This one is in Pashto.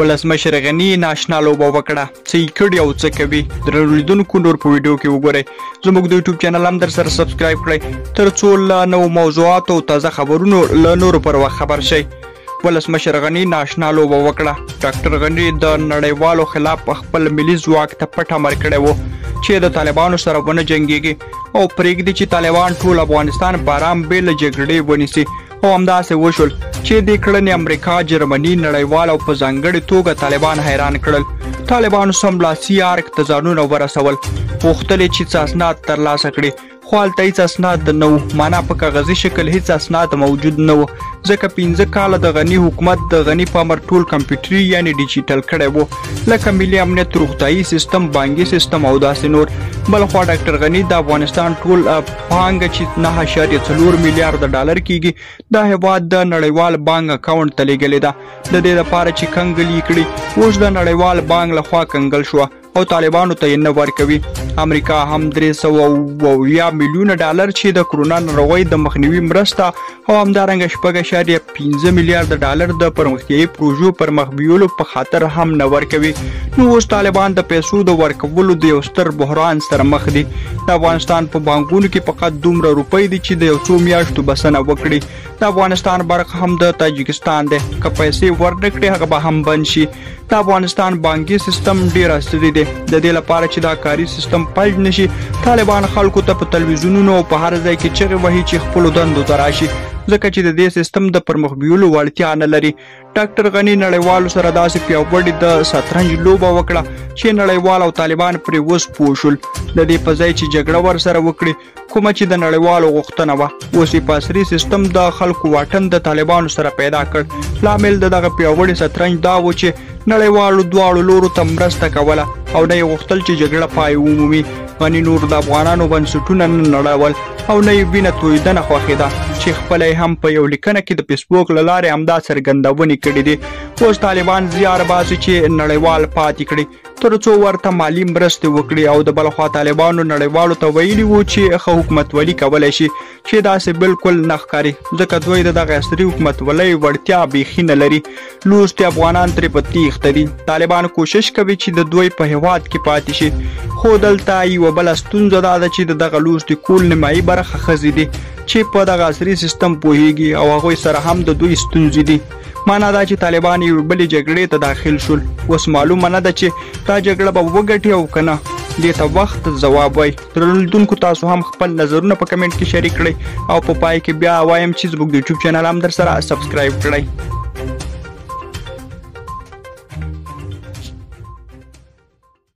ولسمشر غني ناشنا لوبه وکړه چې کړي او څه کوي درلیدونکو نور په ویډیو کې وګورئ زموږ د یوټیوب چینل هم در سره سبسکرایب کړئ ترڅو له نو موضوعات او تازه خبرونو له نور پر وخت خبر شئ ولسمشر غني ناشنا لوبه وکړه ډاکټر غني د نړیوالو خلاف خپل ملي ځواک ته پټ امر کړی و چې د طالبانو سره ونه جنګيږي او پرېږدي چې طالبان ټول افغانستان په آرام بې له جګړې ونیسي او همداسې وشول چې د کړنې امریکا جرمني نړیوال او په ځانګړې توګه طالبان حیران کړل طالبانو سملاسي ارګ ته ځانونه ورسول غوښتل چې اسناد ترلاسه کړي خو هلته هیڅ اسناد نه و معنا په کاغذي شکل هیڅ اسناد موجود نه و ځکه 15 کاله د غني حکومت د غني په امر ټول کمپیوټري یعنی ډیجیټل کړی و لکه ملي امنیت روغتیايي سیستم بانکي سیستم او داسې نور بلخوا ډاکټر غني د افغانستان ټول پانګه چې 9.4 میلیارډ ډالر کیږي د هیواد د نړیوال بانک اکاونټ ته لیږلې ده د دې لپاره چې کنګل کړي اوس د نړیوال بانک لخوا کنګل شو او طالبانو ته نه ورکوي امریکا هم 300 میلیون ډالر چې د کرونا ناروغۍ د مخنیوي مرسته او همدارنګه 5.15 میلیارډ ډالر د پرمختیايي پروژو پر مخ بیولو په خاطر هم نه ورکوي نو اوس طالبان د پیسو د ورکولو د یو ستر بحران سره مخ دي د افغانستان په بانکونو کې فقط دومره روپۍ دي چې د یو څو میاشتو بسنه وکړي د افغانستان برخه هم د تاجکستان ده که پیسې ورنکړي هغه به هم بند شي د افغانستان بانکي سیستم ډیر اثري دی د دې لپاره چې دا کاري سیستم فلج نشي طالبان خلکو ته په تلویزیونونو او په هر ځای کې چغې وهي چې خپل دندو ته راشي ځکه چې د دې سیستم د پرمخ بیولو وړتیا نه لري ډاکټر غني نړیوالو سره داسې پیاوړی د شطرنج لوبه وکړه چې نړیوال او طالبان پرې وس پوښول د دې په ځای چې جګړه ور سره وکړي کومه چې د نړیوالو غوښتنه و اوس په عصري سیستم د خلکو واټن د طالبانو سره پیدا کړ لامل دغه پیاوړی شطرنج دا و چې نړیوالو دواړو لورو ته مرسته کوله او نه غوښتل چې جګړه پای ومومي غني نور د افغانانو بنسټونه نه نړول او نه یې وینه تویدنه خوښېده چې خپل هم په یو لیکنه کې د فیسبوک له لارې همدا څرګندونې کړې دي اوس طالبان زیار باسي چې نړیوال پاتې کړي ترڅو ورته مالی مرستې وکړي او د بلخوا طالبانو نړیوالو ته ویلي وو چې ښه حکومتولي کولی شي چې داسې بالکل نه ښکاري ځکه دوی د دغه عصري حکومتولۍ وړتیا بیخي نه لري لوستي افغانان ترې په تیښته دي طالبان کوشش کوي چې د دوی په هیواد کې پاتې شي خو دلته یوه بله ستونزه دا ده چې د دغه لوستي کول نیمایي برخه ښځې دي چې په دغه عصري سیستم پوهیږي او هغوی سره هم د دوی ستونزې دي معنا دا چې طالبان یو بلې جګړې ته داخل شول اوس معلومه نه ده چې دا جګړه به وګټي او که نه دې ته وخت ځواب وایي درلودونکو تاسو هم خپل نظرونه په کمنټ کې شریک کړئ او په پای کې بیا وایم چې زموږ د یوټیوب چینل هم در سره سبسکرایب کړئ